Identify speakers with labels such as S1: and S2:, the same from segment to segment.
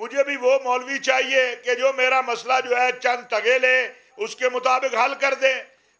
S1: مجھے بھی وہ مولوی چاہیے کہ جو میرا مسئلہ جو ہے چند ٹگے لے اس کے مطابق حل کر دے،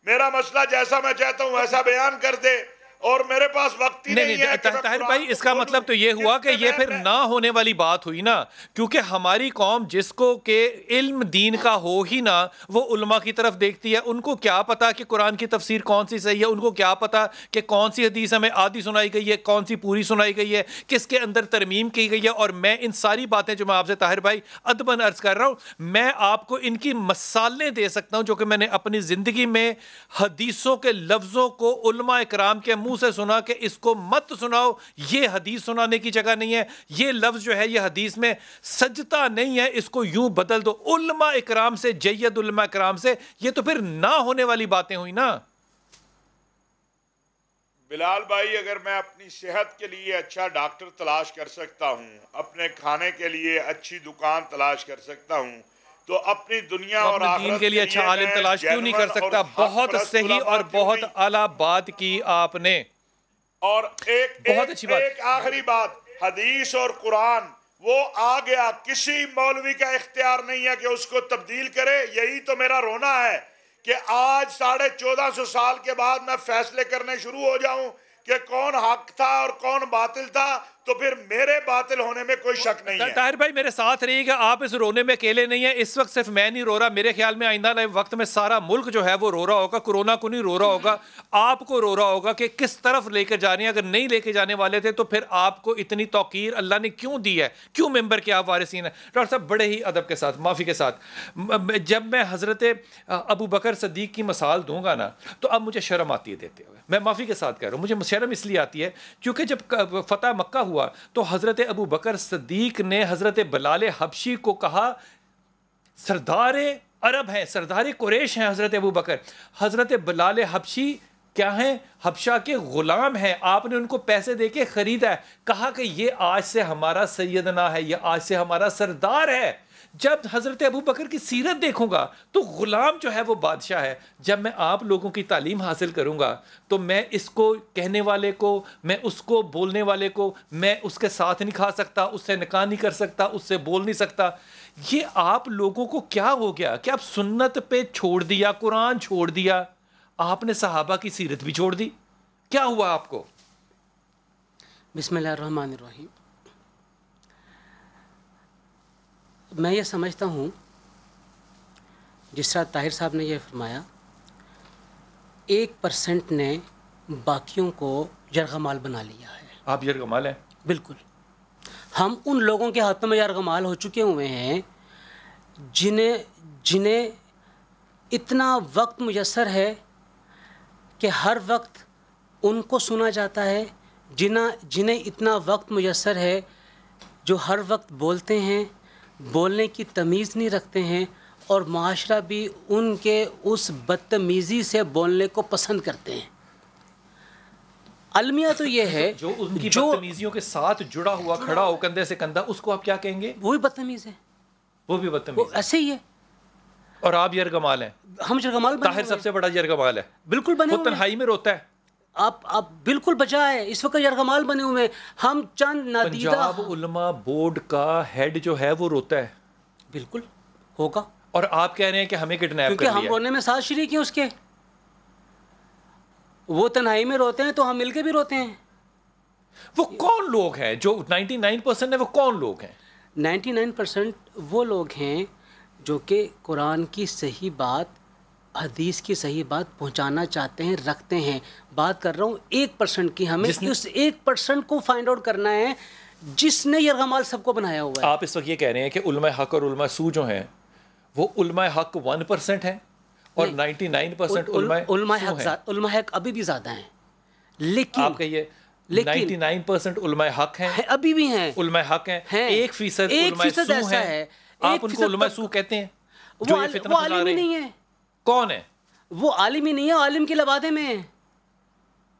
S1: میرا مسئلہ جیسا میں چاہتا ہوں ویسا بیان کر دے، اور میرے پاس وقت ہی نہیں ہے کہ میں
S2: طاہر
S1: قرآن
S2: بھائی اس کا
S1: کو
S2: مطلب تو یہ
S1: بولوں۔
S2: ہوا کہ یہ پھر نہ ہونے والی بات ہوئی نا، کیونکہ ہماری قوم جس کو کہ علم دین کا ہو ہی نہ، وہ علماء کی طرف دیکھتی ہے۔ ان کو کیا پتا کہ قرآن کی تفسیر کون سی صحیح ہے، ان کو کیا پتا کہ کون سی حدیث ہمیں آدھی سنائی گئی ہے، کون سی پوری سنائی گئی ہے، کس کے اندر ترمیم کی گئی ہے۔ اور میں ان ساری باتیں جو میں آپ سے طاہر بھائی ادباً عرض کر رہا ہوں، میں آپ کو ان کی مثالیں دے سکتا ہوں جو کہ میں نے اپنی زندگی میں حدیثوں کے لفظوں کو علماء اکرام کے منہ سے سنا کہ اس کو مت سناؤ، یہ حدیث سنانے کی جگہ نہیں ہے، یہ لفظ جو ہے یہ حدیث میں سجتا نہیں ہے، اس کو یوں بدل دو۔ علماء اکرام سے، جید علماء اکرام سے، یہ تو پھر نہ ہونے والی باتیں ہوئی نا۔
S1: بلال بھائی، اگر میں اپنی صحت کے لیے اچھا ڈاکٹر تلاش کر سکتا ہوں، اپنے کھانے کے لیے اچھی دکان تلاش کر سکتا ہوں، تو اپنی دنیا اور
S2: اپنے
S1: آخرت
S2: دین کے لیے اچھا عالم
S1: میں
S2: تلاش کیوں نہیں کر
S1: جینون
S2: سکتا؟
S1: اور حق
S2: بہت
S1: پرست
S2: صحیح
S1: علماء
S2: اور
S1: کیوں
S2: بہت
S1: نہیں؟
S2: اعلیٰ بات کی آپ نے۔
S1: اور
S2: بہت اچھی بات۔
S1: ایک آخری بات، حدیث اور قرآن وہ آ گیا، کسی مولوی کا اختیار نہیں ہے کہ اس کو تبدیل کرے۔ یہی تو میرا رونا ہے کہ آج 1450 سال کے بعد میں فیصلے کرنے شروع ہو جاؤں کہ کون حق تھا اور کون باطل تھا، تو پھر میرے باطل ہونے میں کوئی شک نہیں ہے۔
S2: طاہر بھائی میرے ساتھ رہیے گا، آپ اس رونے میں اکیلے نہیں ہیں۔ اس وقت صرف میں نہیں رو رہا، میرے خیال میں آئندہ وقت میں سارا ملک جو ہے وہ رو رہا ہوگا۔ کورونا کو نہیں رو رہا ہوگا، آپ کو رو رہا ہوگا کہ کس طرف لے کے جا رہے ہیں۔ اگر نہیں لے کے جانے والے تھے تو پھر آپ کو اتنی توقیر اللہ نے کیوں دی ہے؟ کیوں ممبر کے آپ وارثین ہیں؟ ڈاکٹر صاحب بڑے ہی ادب کے ساتھ، معافی کے ساتھ، جب میں حضرت ابو بکر صدیق کی مثال دوں گا نا تو اب مجھے شرم آتی ہے دیتے ہوئے۔ میں معافی کے ساتھ کہہ رہا ہوں، مجھے شرم اس لیے آتی ہے کیونکہ جب فتح مکہ ہوا تو حضرت ابو بکر صدیق نے حضرت بلال حبشی کو کہا، سردار عرب ہیں، سردار قریش ہیں حضرت ابو بکر، حضرت بلال حبشی کیا ہیں؟ حبشہ کے غلام ہیں، آپ نے ان کو پیسے دے کے خریدا ہے، کہا کہ یہ آج سے ہمارا سیدنا ہے، یہ آج سے ہمارا سردار ہے۔ جب حضرت ابو بکر کی سیرت دیکھوں گا تو غلام جو ہے وہ بادشاہ ہے۔ جب میں آپ لوگوں کی تعلیم حاصل کروں گا تو میں اس کو کہنے والے کو، میں اس کو بولنے والے کو، میں اس کے ساتھ نہیں کھا سکتا، اس سے نکاح نہیں کر سکتا، اس سے بول نہیں سکتا۔ یہ آپ لوگوں کو کیا ہو گیا کہ آپ سنت پہ چھوڑ دیا، قرآن چھوڑ دیا، آپ نے صحابہ کی سیرت بھی چھوڑ دی؟ کیا ہوا آپ کو؟
S3: بسم اللہ الرحمن الرحیم۔ میں یہ سمجھتا ہوں جس طرح طاہر صاحب نے یہ فرمایا، 1% نے باقیوں کو یرغمال بنا لیا ہے۔
S2: آپ یرغمال ہیں؟
S3: بالکل، ہم ان لوگوں کے ہاتھوں میں یرغمال ہو چکے ہوئے ہیں جنہیں اتنا وقت میسر ہے کہ ہر وقت ان کو سنا جاتا ہے، جنہیں اتنا وقت میسر ہے جو ہر وقت بولتے ہیں، بولنے کی تمیز نہیں رکھتے ہیں، اور معاشرہ بھی ان کے اس بدتمیزی سے بولنے کو پسند کرتے ہیں۔ المیہ تو یہ ہے
S2: جو ان کی بدتمیزیوں کے ساتھ جڑا ہوا کھڑا ہو کندھے سے کندھا، اس کو آپ کیا کہیں گے؟
S3: وہی بدتمیز ہے،
S2: وہ بھی بدتمیز ہے،
S3: ایسے ہی ہے۔
S2: اور آپ یرغمال ہیں؟
S3: ہم یرغمال بنے
S2: طاہر سب سے بڑا یرغمال ہے،
S3: بالکل بنے
S2: وہ
S3: ہوئے ہیں۔
S2: تنہائی میں روتا ہے۔
S3: آپ بالکل بجا ہے، اس وقت یرغمال بنے ہوئے ہیں ہم، چند نادیدہ۔
S2: پنجاب علماء بورڈ کا ہیڈ جو ہے وہ روتا ہے،
S3: بالکل ہوگا،
S2: اور آپ کہہ رہے ہیں کہ ہمیں کڈنیپ
S3: کیونکہ
S2: کر
S3: ہم
S2: لیا۔
S3: رونے میں ساتھ شریک ہیں اس کے۔ وہ تنہائی میں روتے ہیں تو ہم مل کے بھی روتے ہیں۔
S2: وہ کون لوگ ہیں جو 99% ہیں؟ وہ کون لوگ ہیں؟
S3: 99% وہ لوگ ہیں جو کہ قرآن کی صحیح بات، حدیث کی صحیح بات پہنچانا چاہتے ہیں، رکھتے ہیں۔ بات کر رہا ہوں 1% کی، ہمیں اس 1% کو فائنڈ آؤٹ کرنا ہے جس نے یرغمال سب کو بنایا ہوا ہے۔
S2: آپ اس وقت یہ کہہ رہے ہیں کہ علماء حق اور علماء سو جو ہیں وہ علماء حق 1% ہیں اور 99% علماء سو ہیں؟
S3: علماء حق ابھی بھی زیادہ ہیں، لیکن
S2: آپ کہیے 99% علماء حق ہیں،
S3: ابھی بھی ہیں،
S2: علماء حق ہیں، 1% علماء سو
S3: ایسا
S2: ہیں۔
S3: ہے،
S2: آپ ان کو علماء سو کہتے ہیں جو یہ فتنہ
S3: وہ
S2: پھیلا
S3: عالم
S2: رہے
S3: ہی
S2: ہیں؟
S3: نہیں ہے،
S2: کون ہے
S3: وہ عالم ہی نہیں ہے، عالم کے لبادے میں ہے۔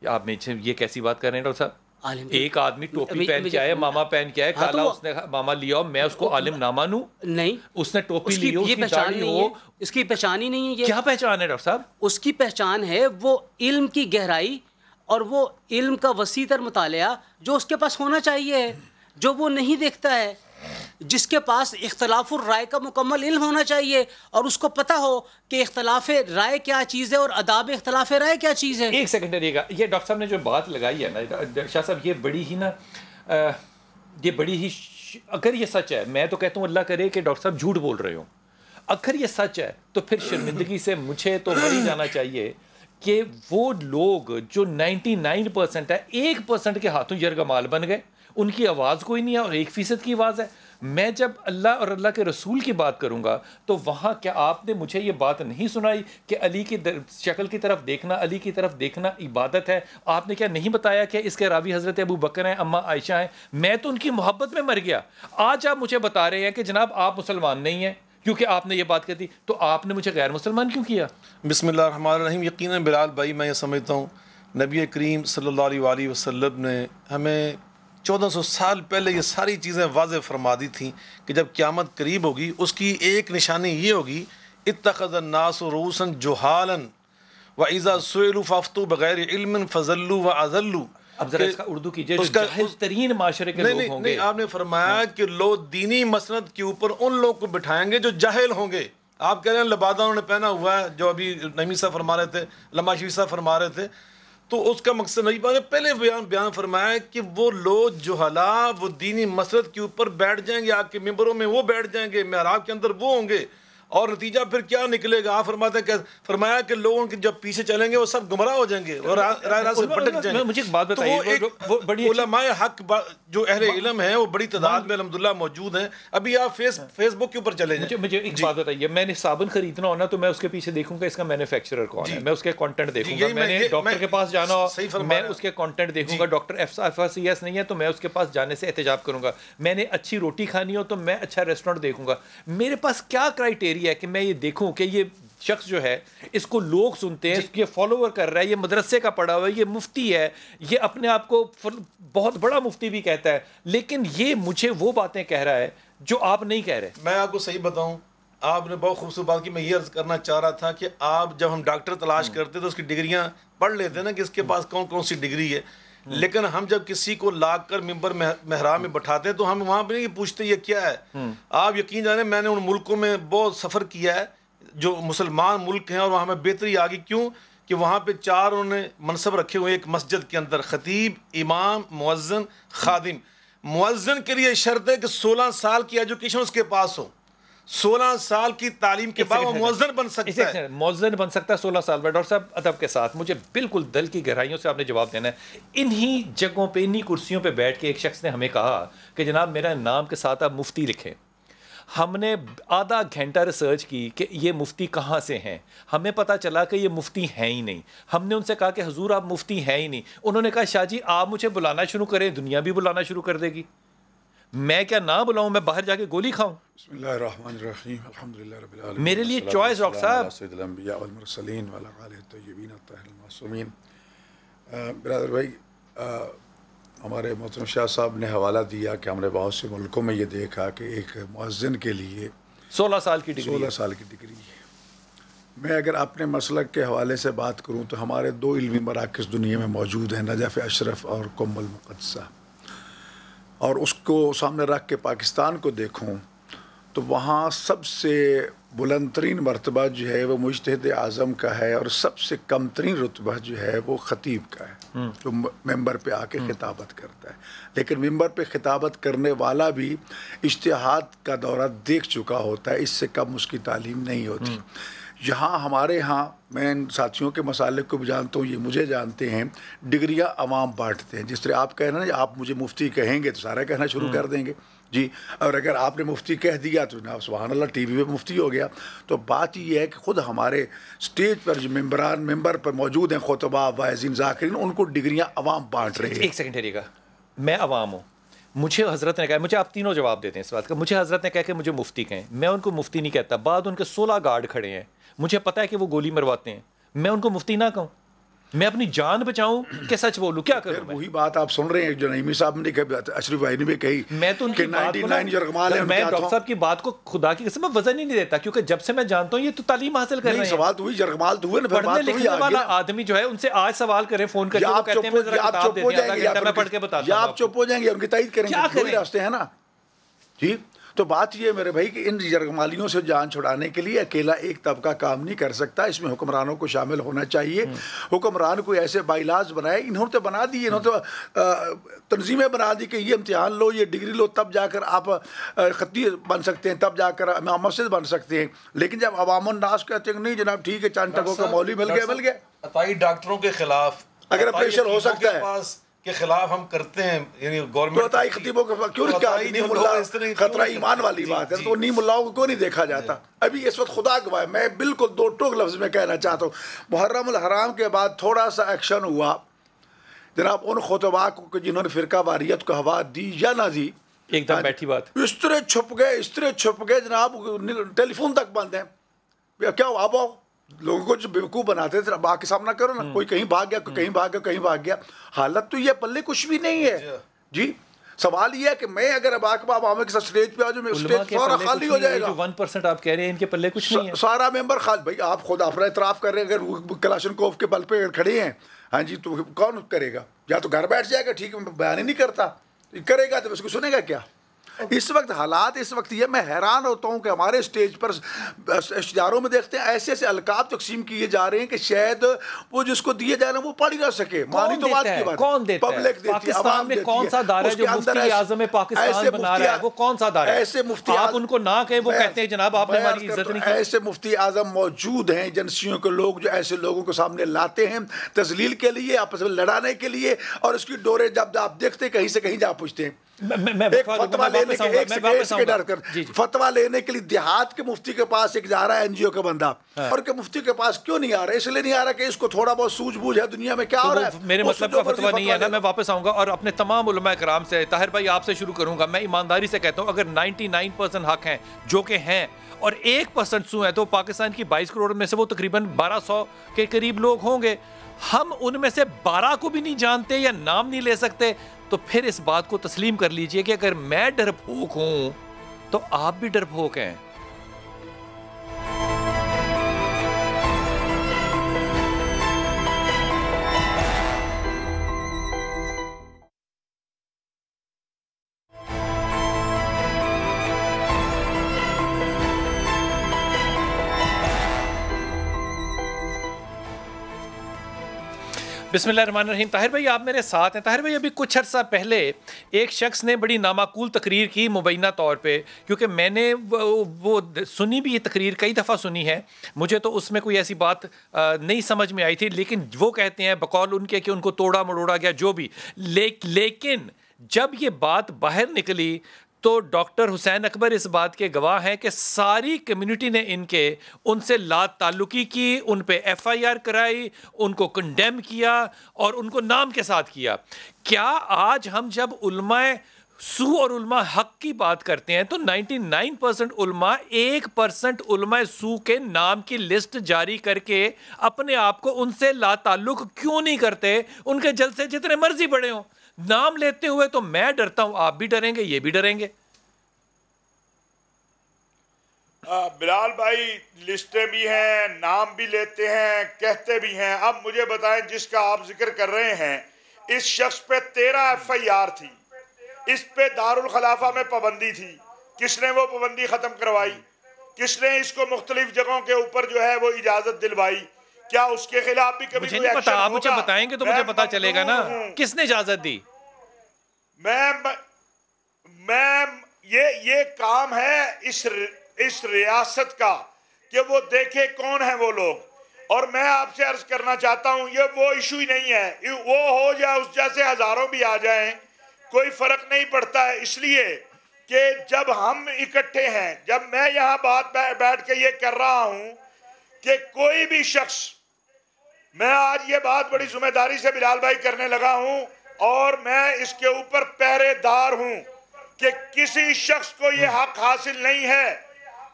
S2: آپ یہ کیسی بات کر رہے ہیں ڈاکٹر صاحب؟
S3: عالم
S2: ایک آدمی ٹوپی پہن کے آئے، ماما پہن کے آئے، کالا اس نے ماما لیا ہو، میں اس کو عالم نہ مانوں؟
S3: نہیں،
S2: اس نے ٹوپی لی ہو، اس کی
S3: پہچان
S2: داڑھی
S3: نہیں
S2: ہو،
S3: ہے، اس کی پہچان ہی نہیں ہے۔ یہ
S2: کیا پہچان ہے ڈاکٹر صاحب؟
S3: اس کی پہچان ہے وہ علم کی گہرائی اور وہ علم کا وسیع تر مطالعہ جو اس کے پاس ہونا چاہیے، جو وہ نہیں دیکھتا ہے۔ جس کے پاس اختلاف الرائے کا مکمل علم ہونا چاہیے اور اس کو پتہ ہو کہ اختلاف رائے کیا چیز ہے اور آداب اختلاف رائے کیا چیز ہے.
S2: ایک سیکنڈ رہیے گا, یہ ڈاکٹر صاحب نے جو بات لگائی ہے نا شاہ صاحب, یہ بڑی ہی نا یہ بڑی ہی اگر یہ سچ ہے, میں تو کہتا ہوں اللہ کرے کہ ڈاکٹر صاحب جھوٹ بول رہے ہوں, اگر یہ سچ ہے تو پھر شرمندگی سے مجھے تو مر ہی جانا چاہیے کہ وہ لوگ جو 99% ہے 1% کے ہاتھوں یرغمال بن گئے, ان کی آواز کوئی نہیں ہے اور 1% کی آواز ہے. میں جب اللہ اور اللہ کے رسول کی بات کروں گا تو وہاں کیا آپ نے مجھے یہ بات نہیں سنائی کہ علی کی شکل کی طرف دیکھنا, علی کی طرف دیکھنا عبادت ہے؟ آپ نے کیا نہیں بتایا کہ اس کے راوی حضرت ابو بکر ہیں, اماں عائشہ ہیں؟ میں تو ان کی محبت میں مر گیا. آج آپ مجھے بتا رہے ہیں کہ جناب آپ مسلمان نہیں ہیں کیونکہ آپ نے یہ بات کہی, تو آپ نے مجھے غیر مسلمان کیوں کیا؟
S4: بسم اللہ الرحمن الرحیم. یقیناً بلال بھائی میں یہ سمجھتا ہوں نبی کریم صلی اللہ علیہ وآلہ وسلم نے ہمیں 1400 سال پہلے یہ ساری چیزیں واضح فرما دی تھیں کہ جب قیامت قریب ہوگی اس کی ایک نشانی یہ ہوگی اتخذ الناس رؤوسا جہالا واذا سئلوا فافتوا بغیر علم فضلوا واضلوا.
S2: اب ذرا اس کا اردو کیجئے, جو جاہل ترین معاشرے کے لوگ ہوں گے.
S4: نہیں, آپ نے فرمایا کہ لوگ دینی مسند کے اوپر ان لوگ کو بٹھائیں گے جو جاہل ہوں گے. آپ کہہ رہے ہیں لبادہ انہوں نے پہنا ہوا ہے, جو ابھی نعیمی صاحب فرما رہے تھے, علامہ شفیع صاحب فرما رہے تھے, تو اس کا مقصد نبی پاک نے پہلے بیان فرمایا کہ وہ لوگ جہلا وہ دینی مسند کے اوپر بیٹھ جائیں گے, آپ کے ممبروں میں وہ بیٹھ جائیں گے, محراب کے اندر وہ ہوں گے, اور نتیجہ پھر کیا نکلے گا؟ آپ فرماتے ہیں کہ فرمایا کہ لوگوں کے جب پیچھے چلیں گے وہ سب گمراہ ہو جائیں گے اور راہ سے بھٹک جائیں گے.
S2: مجھے ایک بات بتائیے,
S4: علماء حق جو اہل علم ہیں وہ بڑی تعداد میں الحمدللہ موجود ہیں. ابھی آپ فیس بک کے اوپر چلے جائیں.
S2: مجھے ایک بات بتائیے, میں نے صابن خریدنا ہونا تو میں اس کے پیچھے دیکھوں گا اس کا مینوفیکچرر کون ہے, میں اس کے کانٹینٹ دیکھوں گا. میں نے ڈاکٹر کے پاس جانا ہو میں اس کے کانٹینٹ دیکھوں گا. ڈاکٹر FCS نہیں ہے تو میں اس کے پاس جانے سے احتجاب کروں گا. میں نے اچھی روٹی کھانی ہو تو میں اچھا ریسٹورینٹ دیکھوں گا. میرے پاس کیا کرائٹیریا ہے کہ میں یہ دیکھوں کہ یہ شخص جو ہے اس کو لوگ سنتے ہیں, یہ فالوور کر رہا ہے, یہ مدرسے کا پڑھا ہوا ہے, یہ مفتی ہے, یہ اپنے آپ کو بہت بڑا مفتی بھی کہتا ہے, لیکن یہ مجھے وہ باتیں کہہ رہا ہے جو آپ نہیں کہہ رہے.
S4: میں آپ کو صحیح بتاؤں, آپ نے بہت خوبصورت بات کی. میں یہ عرض کرنا چاہ رہا تھا کہ آپ جب ہم ڈاکٹر تلاش کرتے تو اس کی ڈگریاں پڑھ لیتے ہیں نا کہ اس کے پاس کون کون سی ڈگری ہے, لیکن ہم جب کسی کو لا کر ممبر محراب میں بٹھاتے ہیں تو ہم وہاں پہ نہیں پوچھتے یہ کیا ہے. آپ یقین جانیں میں نے ان ملکوں میں بہت سفر کیا ہے جو مسلمان ملک ہیں, اور وہاں میں بہتری آ گئی. کیوں کہ وہاں پہ 4 انہوں نے منصب رکھے ہوئے ایک مسجد کے اندر, خطیب, امام, مؤذن, خادم. مؤذن کے لیے شرط ہے کہ 16 سال کی ایجوکیشن اس کے پاس ہو, 16 سال کی تعلیم کے بعد وہ مؤذن بن سکتا ہے.
S2: مؤذن بن سکتا ہے 16 سال بعد. ڈاکٹر صاحب ادب کے ساتھ مجھے بالکل دل کی گہرائیوں سے آپ نے جواب دینا ہے. انہی جگہوں پہ انہی کرسیوں پہ بیٹھ کے ایک شخص نے ہمیں کہا کہ جناب میرا نام کے ساتھ آپ مفتی لکھیں. ہم نے آدھا گھنٹہ ریسرچ کی کہ یہ مفتی کہاں سے ہیں, ہمیں پتہ چلا کہ یہ مفتی ہیں ہی نہیں. ہم نے ان سے کہا کہ حضور آپ مفتی ہیں ہی نہیں. انہوں نے کہا شاہ جی آپ مجھے بلانا شروع کریں, دنیا بھی بلانا شروع کر دے گی. میں کیا نہ بلاؤں, میں باہر جا کے گولی کھاؤں؟
S5: بسم اللہ الرحمن الرحیم, الحمدللہ رب العالمین.
S2: میرے لیے چوائس ڈاکٹر صاحب
S5: سید الانبیاء والمرسلین وعلی آلہ الطیبین الطاہرین المعصومین. برادر بھائی, ہمارے محترم شاہ صاحب نے حوالہ دیا کہ ہم نے بہت سے ملکوں میں یہ دیکھا کہ ایک مؤذن کے لیے
S2: 16 سال کی ڈگری
S5: 16 سال کی ڈگری ہے. میں اگر اپنے مسلک کے حوالے سے بات کروں تو ہمارے 2 علمی مراکز دنیا میں موجود ہیں, نجف اشرف اور قم المقدسہ, اور اس کو سامنے رکھ کے پاکستان کو دیکھوں تو وہاں سب سے بلند ترین مرتبہ جو ہے وہ مجتہد اعظم کا ہے, اور سب سے کم ترین رتبہ جو ہے وہ خطیب کا ہے جو ممبر پہ آ کے خطابت کرتا ہے. لیکن ممبر پہ خطابت کرنے والا بھی اجتہاد کا دورہ دیکھ چکا ہوتا ہے, اس سے کم اس کی تعلیم نہیں ہوتی. یہاں ہمارے ہاں میں ان ساتھیوں کے مسالک کو بھی جانتا ہوں, یہ مجھے جانتے ہیں, ڈگریاں عوام بانٹتے ہیں. جس طرح آپ کہہ رہے ہیں آپ مجھے مفتی کہیں گے تو سارا کہنا شروع کر دیں گے جی, اور اگر آپ نے مفتی کہہ دیا تو جناب سبحان اللہ ٹی وی پہ مفتی ہو گیا. تو بات یہ ہے کہ خود ہمارے اسٹیج پر جو ممبر پر موجود ہیں, خطباء, واعظین, ذاکرین, ان کو ڈگریاں عوام بانٹ رہے ہیں.
S2: ایک سیکنڈ ٹھہریے گا, میں عوام ہوں, مجھے حضرت نے کہا, مجھے آپ تینوں جواب دیتے ہیں اس بات کا, مجھے حضرت نے کہا کہ مجھے مفتی کہیں, میں ان کو مفتی نہیں کہتا. بعد ان کے 16 گارڈ کھڑے ہیں, مجھے پتا ہے کہ وہ گولی مرواتے ہیں, میں ان کو مفتی نہ کہوں, میں اپنی جان بچاؤں کہ سچ بولوں, کیا کروں؟
S5: وہی بات آپ سن رہے ہیں جو نعیمی صاحب نے کہا, اشرف بھائی نے بھی کہی,
S2: میں تو ان کی بات کو میں ڈاکٹر صاحب کی بات کو خدا کی قسم میں وزن ہی نہیں دیتا, کیونکہ جب سے میں جانتا ہوں یہ تو تعلیم حاصل کر رہے ہیں.
S5: سوال تو ہوئی, جرگمال تو ہوئے نا,
S2: پڑھنے لکھنے والا آدمی جو ہے ان سے آج سوال کریں فون کر کے, وہ کہتے ہیں میں پڑھ کے بتا دوں.
S5: آپ چپ ہو جائیں گے, ان کی تائید کریں گے, کیا کریں راستے ہیں نا جی تو بات یہ میرے بھائی کہ ان یرغمالیوں سے جان چھڑانے کے لیے اکیلا ایک طبقہ کام نہیں کر سکتا، اس میں حکمرانوں کو شامل ہونا چاہیے. حکمران کو ایسے بائیلاز بنائے، انہوں نے تو بنا دی، انہوں نے تو تنظیمیں بنا دی کہ یہ امتحان لو، یہ ڈگری لو، تب جا کر آپ خطیب بن سکتے ہیں، تب جا کر امام مسجد بن سکتے ہیں. لیکن جب عوام الناس کہتے ہیں نہیں جناب ٹھیک ہے چند ٹکوں کا مولوی مل گیا
S4: عطائی ڈاکٹروں کے خلاف
S5: اگر پریشر ہو سکتا ہے
S4: کے خلاف ہم کرتے ہیں، یعنی گورنمنٹ
S5: عطائی خطیبوں کے کیوں نہیں کہا نیم اللہ خطرہ ایمان والی بات ہے، تو نیم اللہ کو کیوں نہیں دیکھا جاتا؟ ابھی اس وقت خدا گواہ میں بالکل دو ٹوک لفظ میں کہنا چاہتا ہوں، محرم الحرام کے بعد تھوڑا سا ایکشن ہوا جناب ان خطباء کو جنہوں نے فرقہ واریت کو ہوا دی یا نہ دی،
S2: ایک دم بیٹھی بات،
S5: اس طرح چھپ گئے جناب، ٹیلی فون تک بند ہیں. کیا ہوا؟ اب لوگوں کو جو بیوقوف بناتے تھے اب آ کے سامنا کرو نا، کوئی کہیں بھاگ گیا، کہیں بھاگ گیا. حالت تو یہ پلے کچھ بھی نہیں ہے جی. سوال یہ ہے کہ میں اگر اب عوام کے ساتھ اسٹیج پہ آ جاؤں، میں اسٹیج فورا خالی ہو جائے گا.
S2: 1% آپ کہہ رہے ہیں ان کے پلے کچھ نہیں ہے،
S5: سارا ممبر خالی. بھائی آپ خود اپنا اعتراف کر رہے ہیں، اگر کلاشنکوف کے بل پہ اگر کھڑے ہیں ہاں جی تو کون کرے گا؟ یا تو گھر بیٹھ جائے گا، ٹھیک ہے بیان ہی نہیں کرتا، کرے گا تو اس کو سنے گا کیا؟ اس وقت حالات اس وقت یہ میں حیران ہوتا ہوں کہ ہمارے اسٹیج پر اشتہاروں میں دیکھتے ہیں ایسے ایسے القاب تقسیم کیے جا رہے ہیں کہ شاید وہ جس کو دیے جائے نا وہ پڑھ ہی نہ سکے. مانی تو بات کی بات،
S2: کون دیتا ہے؟
S5: پبلک دیتی ہے،
S2: پاکستان میں کون سا ادارہ ہے جو مفتی اعظم پاکستان بنا رہا ہے؟ وہ کون سا ادارہ ہے؟
S5: ایسے مفتی
S2: آپ ان کو نہ کہیں، وہ کہتے ہیں جناب آپ نے ہماری عزت نہیں کی.
S5: ایسے مفتی اعظم موجود ہیں ایجنسیوں کے لوگ جو ایسے لوگوں کو سامنے لاتے ہیں تذلیل کے لیے، آپس میں لڑانے کے لیے، اور اس کی ڈورے جب آپ دیکھتے کہیں سے کہیں جا پوچھتے ہیں. فتوا لینے کے لیے دیہات کے مفتی کے پاس ایک جا رہا ہے NGO کا بندہ، اور کہ مفتی کے پاس کیوں نہیں آ رہا؟ اس لیے نہیں آ رہا کہ اس کو تھوڑا بہت سوجھ بوجھ ہے دنیا میں کیا ہو رہا ہے.
S2: میرے مطلب کا فتوا نہیں ہے نا. میں واپس آؤں گا اور اپنے تمام علماء کرام سے، طاہر بھائی آپ سے شروع کروں گا. میں ایمانداری سے کہتا ہوں اگر 99% حق ہیں جو کہ ہیں اور 1% سو ہے تو پاکستان کی 22 کروڑ میں سے وہ تقریباً 1200 کے قریب لوگ ہوں گے. ہم ان میں سے 12 کو بھی نہیں جانتے یا نام نہیں لے سکتے، تو پھر اس بات کو تسلیم کر لیجئے کہ اگر میں ڈرپوک ہوں تو آپ بھی ڈرپوک ہیں. بسم اللہ الرحمن الرحیم. طاہر بھائی آپ میرے ساتھ ہیں. طاہر بھائی ابھی کچھ عرصہ پہلے ایک شخص نے بڑی نامعقول تقریر کی مبینہ طور پہ، کیونکہ میں نے وہ سنی بھی، یہ تقریر کئی دفعہ سنی ہے، مجھے تو اس میں کوئی ایسی بات نہیں سمجھ میں آئی تھی، لیکن وہ کہتے ہیں بقول ان کے کہ ان کو توڑا مڑوڑا گیا جو بھی. لیکن جب یہ بات باہر نکلی تو ڈاکٹر حسین اکبر اس بات کے گواہ ہیں کہ ساری کمیونٹی نے ان سے لا تعلقی کی، ان پہ FIR کرائی، ان کو کنڈیم کیا اور ان کو نام کے ساتھ کیا. کیا آج ہم جب علماء سو اور علماء حق کی بات کرتے ہیں تو 99% علماء 1% علماء سو کے نام کی لسٹ جاری کر کے اپنے آپ کو ان سے لا تعلق کیوں نہیں کرتے؟ ان کے جلسے جتنے مرضی بڑے ہوں، نام لیتے ہوئے تو میں ڈرتا ہوں، آپ بھی ڈریں گے، یہ بھی ڈریں گے.
S1: بلال بھائی لسٹیں بھی ہیں، نام بھی لیتے ہیں، کہتے بھی ہیں. اب مجھے بتائیں جس کا آپ ذکر کر رہے ہیں اس شخص پہ 13 FIR تھی، اس پہ دارالخلافہ میں پابندی تھی، کس نے وہ پابندی ختم کروائی؟ کس نے اس کو مختلف جگہوں کے اوپر جو ہے وہ اجازت دلوائی؟ کیا اس کے خلاف بھی کبھی کوئی ایکشن ہوگا؟
S2: آپ مجھے بتائیں گے تو مجھے پتا چلے گا نا کس نے اجازت دی.
S1: میں یہ کام ہے اس ریاست کا کہ وہ دیکھے کون ہیں وہ لوگ. اور میں آپ سے عرض کرنا چاہتا ہوں یہ وہ ایشو ہی نہیں ہے، وہ ہو جائے اس جیسے ہزاروں بھی آ جائیں کوئی فرق نہیں پڑتا ہے. اس لیے کہ جب ہم اکٹھے ہیں، جب میں یہاں بیٹھ کے یہ کر رہا ہوں کہ کوئی بھی شخص، میں آج یہ بات بڑی ذمہ داری سے بلال بھائی کرنے لگا ہوں اور میں اس کے اوپر پہرے دار ہوں کہ کسی شخص کو یہ حق حاصل نہیں ہے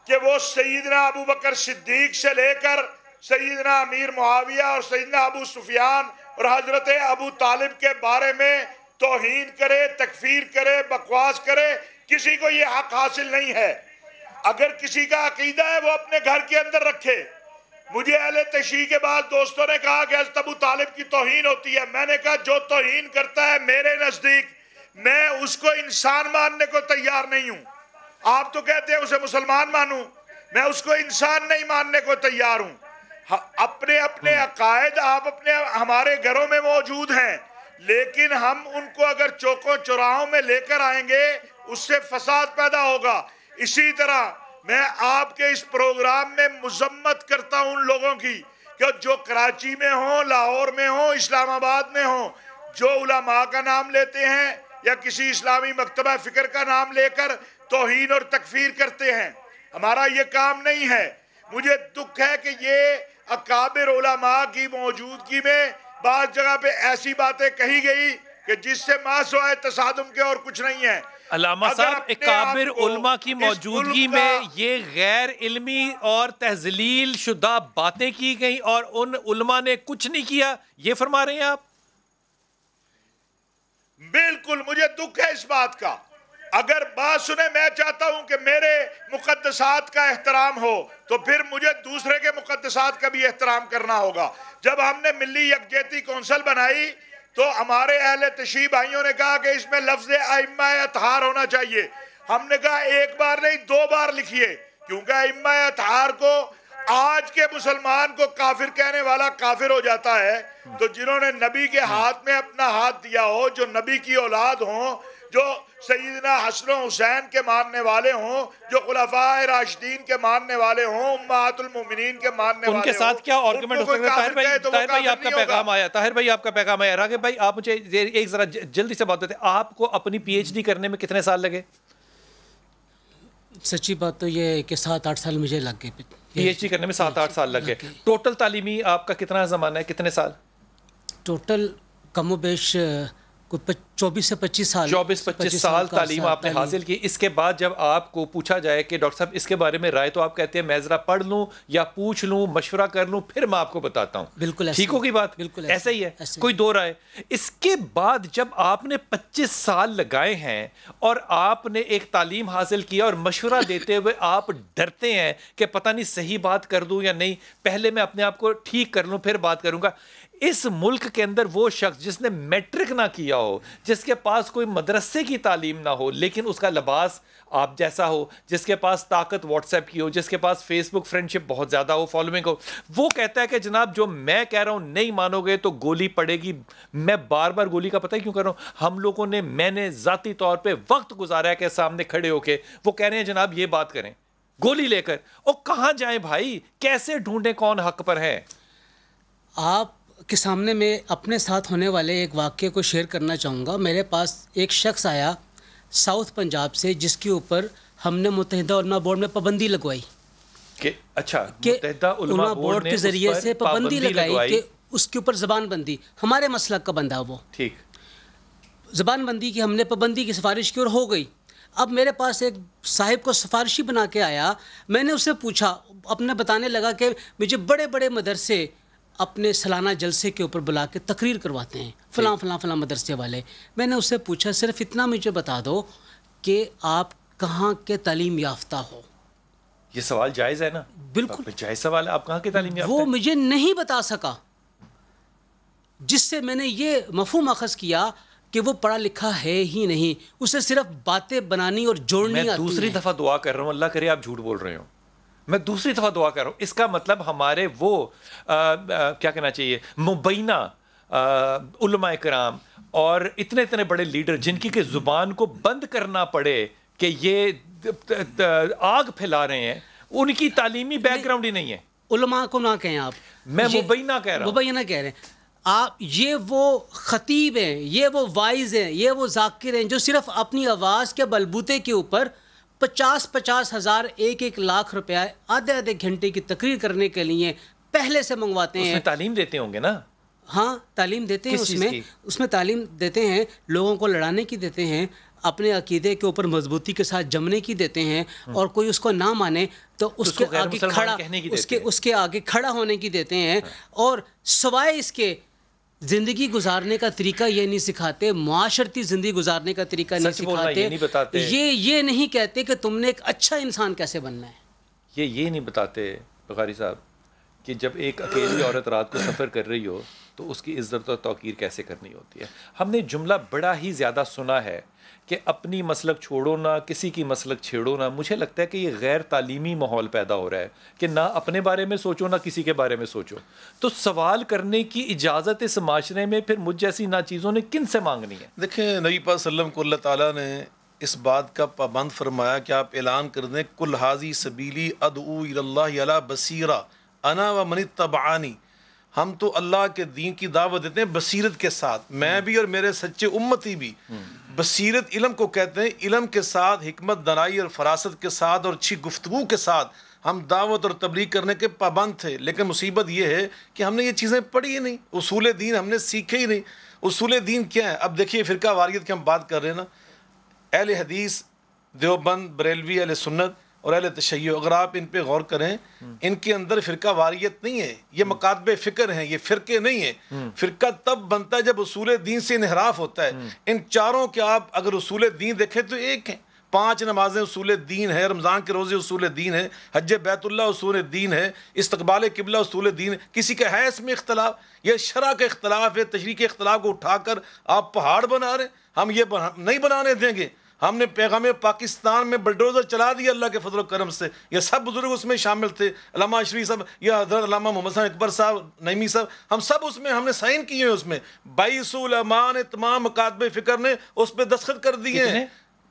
S1: کہ وہ سیدنا ابو بکر صدیق سے لے کر سیدنا امیر معاویہ اور سیدنا ابو سفیان اور حضرت ابو طالب کے بارے میں توہین کرے، تکفیر کرے، بکواس کرے. کسی کو یہ حق حاصل نہیں ہے. اگر کسی کا عقیدہ ہے وہ اپنے گھر کے اندر رکھے. مجھے اہل تشیع کے بعد دوستوں نے کہا کہ حضرت ابو طالب کی توہین ہوتی ہے. میں نے کہا جو توہین کرتا ہے میرے نزدیک میں اس کو انسان ماننے کو تیار نہیں ہوں. آپ تو کہتے ہیں اسے مسلمان مانوں، میں اس کو انسان نہیں ماننے کو تیار ہوں. اپنے اپنے عقائد آپ اپنے ہمارے گھروں میں موجود ہیں، لیکن ہم ان کو اگر چوکوں چوراہوں میں لے کر آئیں گے اس سے فساد پیدا ہوگا. اسی طرح میں آپ کے اس پروگرام میں مذمت کرتا ہوں ان لوگوں کی کہ جو کراچی میں ہوں، لاہور میں ہوں، اسلام آباد میں ہوں، جو علماء کا نام لیتے ہیں یا کسی اسلامی مکتبہ فکر کا نام لے کر توہین اور تکفیر کرتے ہیں. ہمارا یہ کام نہیں ہے. مجھے دکھ ہے کہ یہ اکابر علماء کی موجودگی میں بعض جگہ پہ ایسی باتیں کہی گئی کہ جس سے ما سوائے تصادم کے اور کچھ نہیں ہے.
S2: علامہ صاحب، اکابر علماء کی موجودگی میں یہ غیر علمی اور تحلیل شدہ باتیں کی گئیں اور ان علماء نے کچھ نہیں کیا، یہ فرما رہے ہیں آپ؟
S1: بالکل مجھے دکھ ہے اس بات کا. اگر بات سنیں، میں چاہتا ہوں کہ میرے مقدسات کا احترام ہو تو پھر مجھے دوسرے کے مقدسات کا بھی احترام کرنا ہوگا. جب ہم نے ملی یکجہتی کونسل بنائی تو ہمارے اہل تشیع بھائیوں نے کہا کہ اس میں لفظ ائمہ اطہار ہونا چاہیے. ہم نے کہا ایک بار نہیں 2 بار لکھیے، کیونکہ ائمہ اطہار کو آج کے مسلمان کو کافر کہنے والا کافر ہو جاتا ہے. تو جنہوں نے نبی کے ہاتھ میں اپنا ہاتھ دیا ہو، جو نبی کی اولاد ہوں، جو سیدنا حسن و حسین کے ماننے والے ہوں، جو خلفاء راشدین کے ماننے والے ہوں، امہات المومنین کے ماننے والے ہوں،
S2: ان کے ساتھ کیا آرگومنٹ ہو سکتا ہے؟ طاہر بھائی آپ کا پیغام آیا. طاہر بھائی آپ کا پیغام آیا. راغب بھائی آپ مجھے ایک ذرا جلدی سے بات بتائیں، آپ کو اپنی پی ایچ ڈی کرنے میں کتنے سال لگے؟
S3: سچی بات تو یہ ہے کہ 7-8 سال مجھے لگ گئے.
S2: پی ایچ ڈی کرنے میں 7-8 سال لگ گئے. ٹوٹل تعلیمی آپ کا کتنا زمانہ ہے، کتنے سال؟
S3: ٹوٹل کم و بیش 24 سے 25 سال.
S2: 24-25 سال تعلیم آپ نے حاصل کی. اس کے بعد جب آپ کو پوچھا جائے کہ ڈاکٹر صاحب اس کے بارے میں رائے، تو آپ کہتے ہیں میں ذرا پڑھ لوں یا پوچھ لوں، مشورہ کر لوں، پھر میں آپ کو بتاتا ہوں.
S3: بالکل
S2: ٹھیک ہوگی بات؟
S3: بالکل
S2: ایسا ہی ہے، کوئی دو رائے. اس کے بعد جب آپ نے 25 سال لگائے ہیں اور آپ نے ایک تعلیم حاصل کیا اور مشورہ دیتے ہوئے آپ ڈرتے ہیں کہ پتہ نہیں صحیح بات کر دوں یا نہیں، پہلے میں اپنے آپ کو ٹھیک کر لوں پھر بات کروں گا. اس ملک کے اندر وہ شخص جس نے میٹرک نہ کیا ہو، جس کے پاس کوئی مدرسے کی تعلیم نہ ہو لیکن اس کا لباس آپ جیسا ہو، جس کے پاس طاقت واٹس ایپ کی ہو، جس کے پاس فیس بک فرینڈشپ بہت زیادہ ہو، فالوئنگ ہو، وہ کہتا ہے کہ جناب جو میں کہہ رہا ہوں نہیں مانو گے تو گولی پڑے گی. میں بار بار گولی کا پتہ ہے کیوں کر رہا ہوں؟ ہم لوگوں نے، میں نے ذاتی طور پہ وقت گزارا ہے کہ سامنے کھڑے ہو کے وہ کہہ رہے ہیں جناب یہ بات کریں گولی لے کر. اور کہاں جائیں بھائی، کیسے ڈھونڈیں کون حق پر ہے؟
S3: آپ کے سامنے میں اپنے ساتھ ہونے والے ایک واقعے کو شیئر کرنا چاہوں گا. میرے پاس ایک شخص آیا ساؤتھ پنجاب سے، جس کے اوپر ہم نے متحدہ علماء بورڈ میں پابندی لگوائی
S2: کہ اچھا متحدہ علماء بورڈ نے
S3: کے ذریعے سے پابندی لگائی کہ اس کے اوپر زبان بندی، ہمارے مسلک کا بندہ وہ
S2: ٹھیک
S3: زبان بندی کی ہم نے پابندی کی سفارش کی اور ہو گئی. اب میرے پاس ایک صاحب کو سفارشی بنا کے آیا. میں نے اس سے پوچھا، اپنے بتانے لگا کہ مجھے بڑے بڑے مدرسے اپنے سالانہ جلسے کے اوپر بلا کے تقریر کرواتے ہیں، فلاں فلاں فلاں مدرسے والے. میں نے اس سے پوچھا صرف اتنا مجھے بتا دو کہ آپ کہاں کے تعلیم یافتہ ہو.
S2: یہ سوال جائز ہے نا؟
S3: بالکل
S2: جائز سوال ہے. آپ کہاں کے تعلیم یافتہ
S3: وہ
S2: ہیں؟
S3: مجھے نہیں بتا سکا، جس سے میں نے یہ مفہوم اخذ کیا کہ وہ پڑھا لکھا ہے ہی نہیں، اسے صرف باتیں بنانی اور جوڑنی آتی ہیں.
S2: میں دوسری دفعہ دعا کر رہا ہوں، اللہ کرے آپ جھوٹ بول رہے ہو. میں دوسری دفعہ دعا کر رہا ہوں. اس کا مطلب ہمارے وہ کیا کہنا چاہیے مبینہ علماء کرام اور اتنے اتنے بڑے لیڈر جن کی کہ زبان کو بند کرنا پڑے کہ یہ آگ پھیلا رہے ہیں، ان کی تعلیمی بیک گراؤنڈ ہی نہیں ہے.
S3: علماء کو نہ کہیں آپ،
S2: میں مبینہ کہہ رہا ہوں.
S3: مبینہ کہہ رہے ہیں آپ. یہ وہ خطیب ہیں، یہ وہ وائز ہیں، یہ وہ ذاکر ہیں جو صرف اپنی آواز کے بلبوتے کے اوپر 50-50 ہزار 1-1 لاکھ روپیہ آدھے گھنٹے کی تقریر کرنے کے لیے پہلے سے منگواتے ہیں.
S2: اس میں تعلیم دیتے ہوں گے نا؟
S3: ہاں تعلیم دیتے ہیں. اس میں تعلیم دیتے ہیں، لوگوں کو لڑانے کی دیتے ہیں، اپنے عقیدے کے اوپر مضبوطی کے ساتھ جمنے کی دیتے ہیں، اور کوئی اس کو نہ مانے تو اس کے آگے کھڑا ہونے کی دیتے ہیں. اور سوائے اس کے زندگی گزارنے کا طریقہ یہ نہیں سکھاتے، معاشرتی زندگی گزارنے کا طریقہ نہیں سکھاتے. یہ نہیں کہتے کہ تم نے ایک اچھا انسان کیسے بننا ہے.
S2: یہ نہیں بتاتے بخاری صاحب کہ جب ایک اکیلی عورت رات کو سفر کر رہی ہو تو اس کی عزت و توقیر کیسے کرنی ہوتی ہے. ہم نے جملہ بڑا ہی زیادہ سنا ہے کہ اپنی مسلک چھوڑو نہ کسی کی مسلک چھیڑو نہ، مجھے لگتا ہے کہ یہ غیر تعلیمی ماحول پیدا ہو رہا ہے کہ نہ اپنے بارے میں سوچو نہ کسی کے بارے میں سوچو. تو سوال کرنے کی اجازت اس معاشرے میں پھر مجھ جیسی ناچیزوں نے کن سے مانگنی ہے؟
S4: دیکھیں نبی پاک صلی اللہ علیہ وسلم کو اللہ تعالیٰ نے اس بات کا پابند فرمایا کہ آپ اعلان کر دیں کل حاضی سبیلی ادعو الی اللہ علی بصیرہ انا و من اتبعانی. ہم تو اللہ کے دین کی دعوت دیتے ہیں بصیرت کے ساتھ، میں بھی اور میرے سچے امتی بھی. بصیرت علم کو کہتے ہیں، علم کے ساتھ حکمت دانائی اور فراست کے ساتھ اور اچھی گفتگو کے ساتھ ہم دعوت اور تبلیغ کرنے کے پابند تھے. لیکن مصیبت یہ ہے کہ ہم نے یہ چیزیں پڑھی ہی نہیں، اصول دین ہم نے سیکھے ہی نہیں. اصول دین کیا ہے؟ اب دیکھیے فرقہ واریت کی ہم بات کر رہے ہیں نا، اہل حدیث دیوبند بریلوی اہل سنت اور اہل تشیع، اگر آپ ان پہ غور کریں ان کے اندر فرقہ واریت نہیں ہے، یہ مکاتب فکر ہیں، یہ فرقے نہیں ہیں. فرقہ تب بنتا ہے جب اصول دین سے انحراف ہوتا ہے. ان چاروں کے آپ اگر اصول دین دیکھیں تو ایک ہیں. 5 نمازیں اصول دین ہے، رمضان کے روزے اصول دین ہے، حج بیت اللہ اصول دین ہے، استقبال قبلہ اصول دین ہے. کسی کے ہے اس میں اختلاف؟ یہ شرع کا اختلاف ہے. تشریع کے اختلاف کو اٹھا کر آپ پہاڑ بنا رہے ہیں، ہم یہ نہیں بنانے دیں گے. ہم نے پیغام پاکستان میں بلڈوزر چلا دیا اللہ کے فضل و کرم سے. یہ سب بزرگ اس میں شامل تھے، علامہ اشری صاحب یا حضرت علامہ محمد صاحب اکبر صاحب نعیمی صاحب، ہم سب اس میں ہم نے سائن کیے ہیں. اس میں 22 علماء نے تمام مکاتب فکر نے اس پہ دستخط کر دیے ہیں.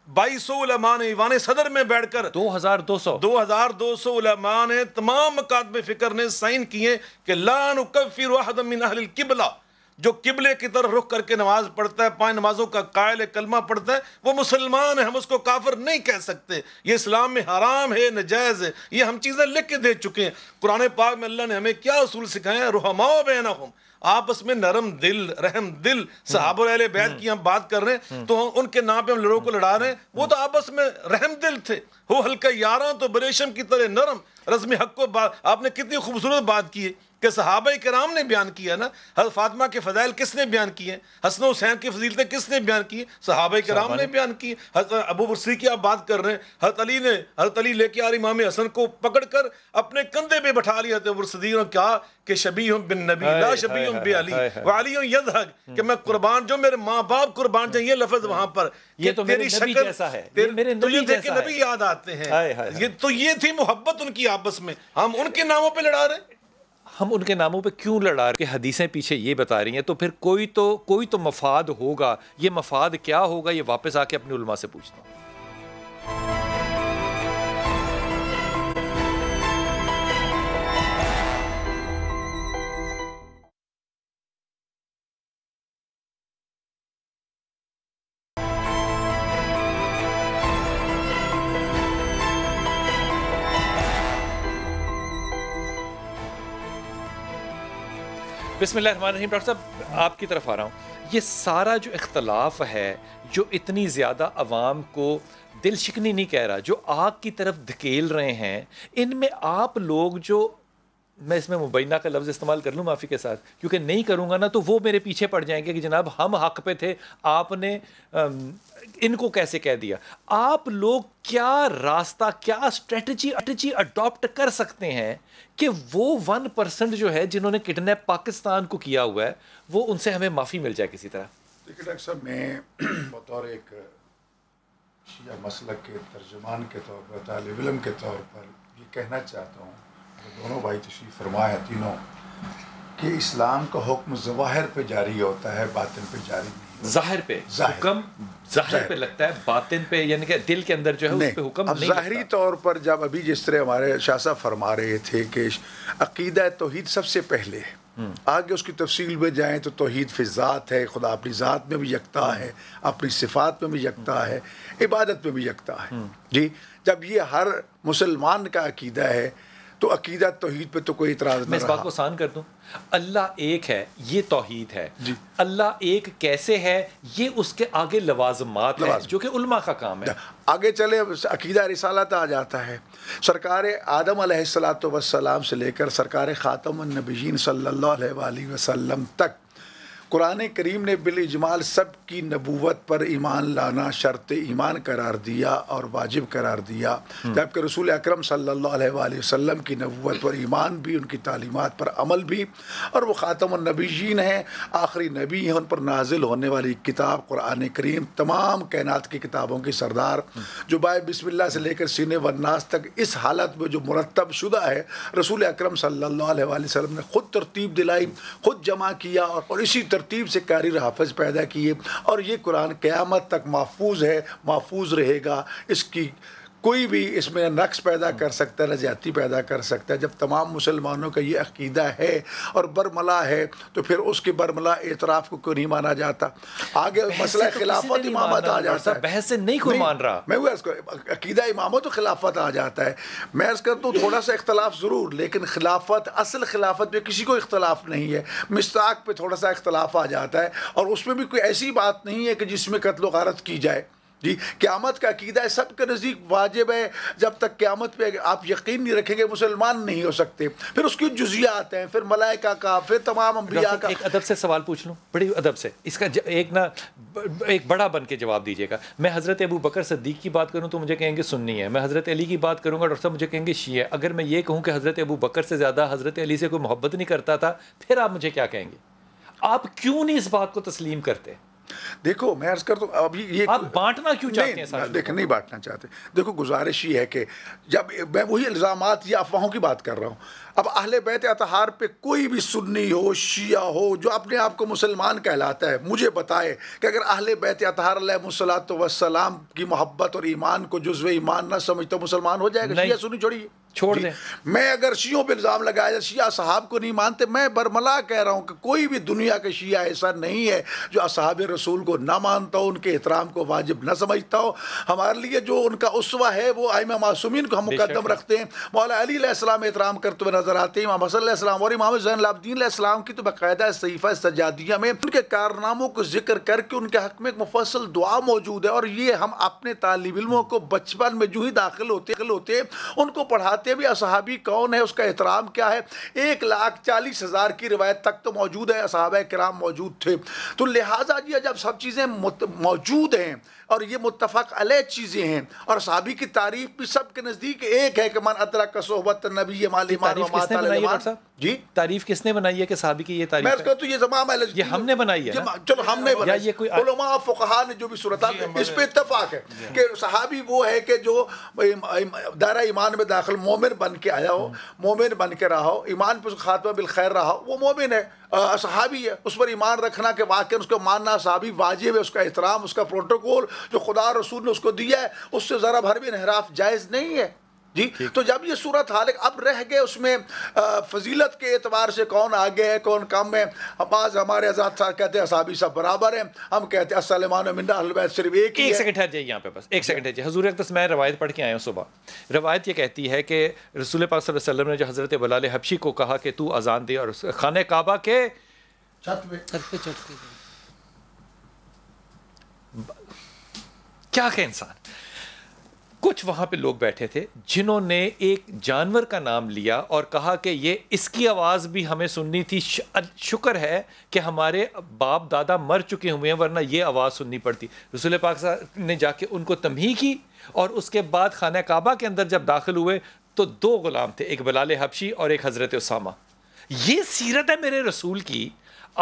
S4: 22 علماء نے ایوان صدر میں بیٹھ کر 2200 علماء نے تمام مکاتب فکر نے سائن کیے کہ لا نکفر احدا من اہل القبلہ. جو قبلے کی طرف رخ کر کے نماز پڑھتا ہے، 5 نمازوں کا قائل ہے، کلمہ پڑھتا ہے، وہ مسلمان ہے، ہم اس کو کافر نہیں کہہ سکتے. یہ اسلام میں حرام ہے، نجائز ہے. یہ ہم چیزیں لکھ کے دے چکے ہیں. قرآن پاک میں اللہ نے ہمیں کیا اصول سکھائے ہیں؟ رحماء بینہم، آپس میں نرم دل، رحم دل. صحابہ اور اہل بیت کی ہم بات کر رہے ہیں تو ان کے نام پہ ہم لڑوں کو لڑا رہے ہیں. وہ تو آپس میں رحم دل تھے. وہ ہلکا یاراں تو بریشم کی طرح نرم. رزم حق کو آپ نے کتنی خوبصورت بات کی ہے کہ صحابہ کرام نے بیان کیا نا. حضرت فاطمہ کے فضائل کس نے بیان کیے؟ حسن و حسین کی فضیلتیں کس نے بیان کی؟ صحابہ کرام نے بیان کی. حضرت ابو بکر کی آپ بات کر رہے ہیں، حضرت علی لے کے آ رہے امام حسن کو پکڑ کر اپنے کندھے پہ بٹھا لیا. ابو بکر صدیق نے کہا کہ شبیہ بن نبی لا شبیہ بعلی وعلی یضحک، کہ میں قربان جو میرے ماں باپ قربان جائیں. یہ لفظ وہاں پر
S2: یہ تو میرے نبی جیسا ہے،
S4: تجھے دیکھ کے نبی یاد آتے ہیں. تو یہ تھی محبت ان کی آپس میں. ہم ان کے ناموں پہ لڑا رہے ہیں.
S2: ہم ان کے ناموں پہ کیوں لڑا رہے ہیں؟ حدیثیں پیچھے یہ بتا رہی ہیں تو پھر کوئی تو مفاد ہوگا. یہ مفاد کیا ہوگا یہ واپس آ کے اپنے علماء سے پوچھتا ہوں. بسم اللہ الرحمن الرحیم. ڈاکٹر صاحب آپ کی طرف آ رہا ہوں. یہ سارا جو اختلاف ہے جو اتنی زیادہ عوام کو دل شکنی نہیں کہہ رہا، جو آگ کی طرف دھکیل رہے ہیں، ان میں آپ لوگ جو، میں اس میں مبینہ کا لفظ استعمال کر لوں معافی کے ساتھ کیونکہ نہیں کروں گا نا تو وہ میرے پیچھے پڑ جائیں گے کہ جناب ہم حق پہ تھے، آپ نے ان کو کیسے کہہ دیا. آپ لوگ کیا راستہ، کیا اسٹریٹجی اڈاپٹ کر سکتے ہیں کہ وہ 1% جو ہے جنہوں نے کڈنیپ پاکستان کو کیا ہوا ہے وہ ان سے ہمیں معافی مل جائے کسی طرح؟
S5: دیکھیے ڈاکٹر صاحب، میں بطور ایک شیعہ مسلک کے ترجمان کے طور پر، طالب علم کے طور پر یہ کہنا چاہتا ہوں، دونوں بھائی تشریف فرما ہے تینوں، کہ اسلام کا حکم ظواہر پہ جاری ہوتا ہے، باطن پہ جاری نہیں.
S2: ظاہر پہ حکم ظاہر پہ لگتا ہے، باطن پہ یعنی کہ دل کے اندر جو ہے اس پہ حکم نہیں.
S5: ظاہری طور پر جب ابھی جس طرح ہمارے شاہ صاحب فرما رہے تھے کہ عقیدہ توحید سب سے پہلے ہے، آگے اس کی تفصیل میں جائیں تو توحید فی ذات ہے، خدا اپنی ذات میں بھی یکتا ہے، اپنی صفات میں بھی یکتا ہے، عبادت میں بھی یکتا ہے. جی جب یہ ہر مسلمان کا عقیدہ ہے تو عقیدہ توحید پہ تو کوئی اعتراض نہیں.
S2: میں اس بات کو آسان کر دوں، اللہ ایک ہے یہ توحید ہے. اللہ ایک کیسے ہے یہ اس کے آگے لوازمات ہیں جو کہ علماء کا کام ہے.
S5: آگے چلے عقیدہ رسالت آ جاتا ہے. سرکار آدم علیہ السلام سے لے کر سرکار خاتم النبیین صلی اللہ علیہ وآلہ وسلم تک قرآن کریم نے بالاجمال سب کی نبوت پر ایمان لانا شرط ایمان قرار دیا اور واجب قرار دیا، جبکہ رسول اکرم صلی اللہ علیہ وآلہ وسلم کی نبوت پر ایمان بھی، ان کی تعلیمات پر عمل بھی، اور وہ خاتم النبیین ہیں، آخری نبی ہیں، ان پر نازل ہونے والی کتاب قرآن کریم تمام کائنات کی کتابوں کی سردار، جو بائے بسم اللہ سے لے کر سینے والناس تک اس حالت میں جو مرتب شدہ ہے، رسول اکرم صلی اللہ علیہ وآلہ وسلم نے خود ترتیب دلائی، خود جمع کیا، اور اسی ترتیب سے قاری حافظ پیدا کیے، اور یہ قرآن قیامت تک محفوظ ہے، محفوظ رہے گا، اس کی کوئی بھی اس میں نقص پیدا کر سکتا ہے، نہ زیادتی پیدا کر سکتا ہے۔ جب تمام مسلمانوں کا یہ عقیدہ ہے اور برملا ہے تو پھر اس کے برملا اعتراف کو کیوں نہیں مانا جاتا؟ آگے مسئلہ خلافت امامت آ جاتا ہے،
S2: بحث سے نہیں کوئی مان رہا،
S5: میں وہ عقیدہ امامت و خلافت آ جاتا ہے۔ میں عرض کرتا ہوں تھوڑا سا اختلاف ضرور، لیکن خلافت، اصل خلافت پہ کسی کو اختلاف نہیں ہے، مصداق پہ تھوڑا سا اختلاف آ جاتا ہے، اور اس میں بھی کوئی ایسی بات نہیں ہے کہ جس میں قتل و غارت کی جائے۔ جی قیامت کا عقیدہ ہے، سب کے نزدیک واجب ہے، جب تک قیامت پہ آپ یقین نہیں رکھیں گے مسلمان نہیں ہو سکتے۔ پھر اس کی جزیات ہیں، پھر ملائکہ کا، پھر تمام انبیاء کا۔
S2: ایک ادب سے سوال پوچھ لوں، بڑی ادب سے، اس کا ایک بڑا بن کے جواب دیجیے گا۔ میں حضرت ابو بکر صدیق کی بات کروں تو مجھے کہیں گے سنی ہے، میں حضرت علی کی بات کروں گا ڈاکٹر صاحب مجھے کہیں گے شیعہ ہے۔ اگر میں یہ کہوں کہ حضرت ابو بکر سے زیادہ حضرت علی سے کوئی محبت نہیں کرتا تھا، پھر آپ مجھے کیا کہیں گے؟ آپ کیوں نہیں اس بات کو تسلیم کرتے؟
S5: دیکھو میں عرض کرتا ہوں، ابھی یہ
S2: آپ بانٹنا کیوں چاہتے ہیں؟
S5: دیکھیں نہیں بانٹنا چاہتے۔ دیکھو گزارش یہ ہے کہ جب میں وہی الزامات یا افواہوں کی بات کر رہا ہوں، اب اہل بیت اطہار پہ کوئی بھی سنی ہو، شیعہ ہو، جو اپنے آپ کو مسلمان کہلاتا ہے، مجھے بتائے کہ اگر اہل بیت اطہار علیہ الصلوۃ والسلام کی محبت اور ایمان کو جزو ایمان نہ سمجھتا مسلمان ہو جائے گا؟ شیعہ سنی چھوڑیے،
S2: چھوڑ دیں۔
S5: میں اگر شیعوں پہ الزام لگایا جائے شیعہ صحاب کو نہیں مانتے، میں برملا کہہ رہا ہوں کہ کوئی بھی دنیا کے شیعہ ایسا نہیں ہے جو اصحاب رسول کو نہ مانتا ہو، ان کے احترام کو واجب نہ سمجھتا ہو۔ ہمارے لیے جو ان کا اسوہ ہے وہ ائمہ معصومین کو ہم مقدم رکھتے ہیں۔ مولا علی علیہ السلام احترام کرتے ہوئے نظر آتے ہیں، امام حسن علیہ السلام اور امام زین العابدین علیہ السلام کی تو باقاعدہ صحیفہ سجادیہ میں ان کے کارناموں کو ذکر کر کے ان کے حق میں ایک مفصل دعا موجود ہے، اور یہ ہم اپنے طالب علموں کو بچپن میں جو ہی داخل ہوتے ان کو پڑھاتے بھی صحابی کون ہے، اس کا احترام کیا ہے۔ 1,40,000 کی روایت تک تو موجود ہے، صحابہ کرام موجود تھے۔ تو لہٰذا یہ جب سب چیزیں موجود ہیں اور یہ متفق علیہ چیزیں ہیں، اور صحابی کی تعریف بھی سب کے نزدیک ایک ہے کہ من ادرک صحبت النبی مال ایمان و مات الایمان۔ جی تعریف
S2: کس نے بنائی ہے کہ صحابی کی یہ تعریف
S5: میں اس کو تو یہ زمام ہے،
S2: یہ ہم نے بنائی ہے،
S5: چلو ہم نے بنائی، علماء فقہاء نے جو بھی صورتحال اس پہ اتفاق ہے کہ صحابی وہ ہے کہ جو دائرہ ایمان میں داخل مومن بن کے آیا ہو، مومن بن کے رہا ہو، ایمان پر خاتمہ بالخیر رہا ہو، وہ مومن ہے، صحابی ہے۔ اس پر ایمان رکھنا کہ واقعی اس کو ماننا صحابی واجب ہے، اس کا احترام، اس کا پروٹوکول جو خدا رسول نے اس کو دیا ہے، اس سے ذرا بھر بھی انحراف جائز نہیں ہے۔ جی تو جب یہ صورت حال ہے، اب رہ گئے اس میں فضیلت کے اعتبار سے کون آگے ہے کون کم ہے۔ بعض ہمارے حضرات صاحب کہتے ہیں صحابی سب برابر ہیں، ہم کہتے ہیں السلمان منا اہل بیت صرف ایک ہی ہے۔
S2: ایک سیکنڈ ٹھہر جائیے یہاں پہ، بس ایک سیکنڈ ٹھہر جائیے۔ حضور اقدس میں روایت پڑھ کے آیا ہوں صبح، روایت یہ کہتی ہے کہ رسول پاک صلی اللہ علیہ وسلم نے جو حضرت بلال حبشی کو کہا کہ تو اذان دے اور خانہ کعبہ کے
S3: چھت پہ
S2: کیا کہ انسان، کچھ وہاں پہ لوگ بیٹھے تھے جنہوں نے ایک جانور کا نام لیا اور کہا کہ یہ اس کی آواز بھی ہمیں سننی تھی، شکر ہے کہ ہمارے باپ دادا مر چکے ہوئے ہیں ورنہ یہ آواز سننی پڑتی۔ رسول پاک صاحب نے جا کے ان کو تنبیہ کی، اور اس کے بعد خانہ کعبہ کے اندر جب داخل ہوئے تو 2 غلام تھے، ایک بلال حبشی اور ایک حضرت اسامہ۔ یہ سیرت ہے میرے رسول کی۔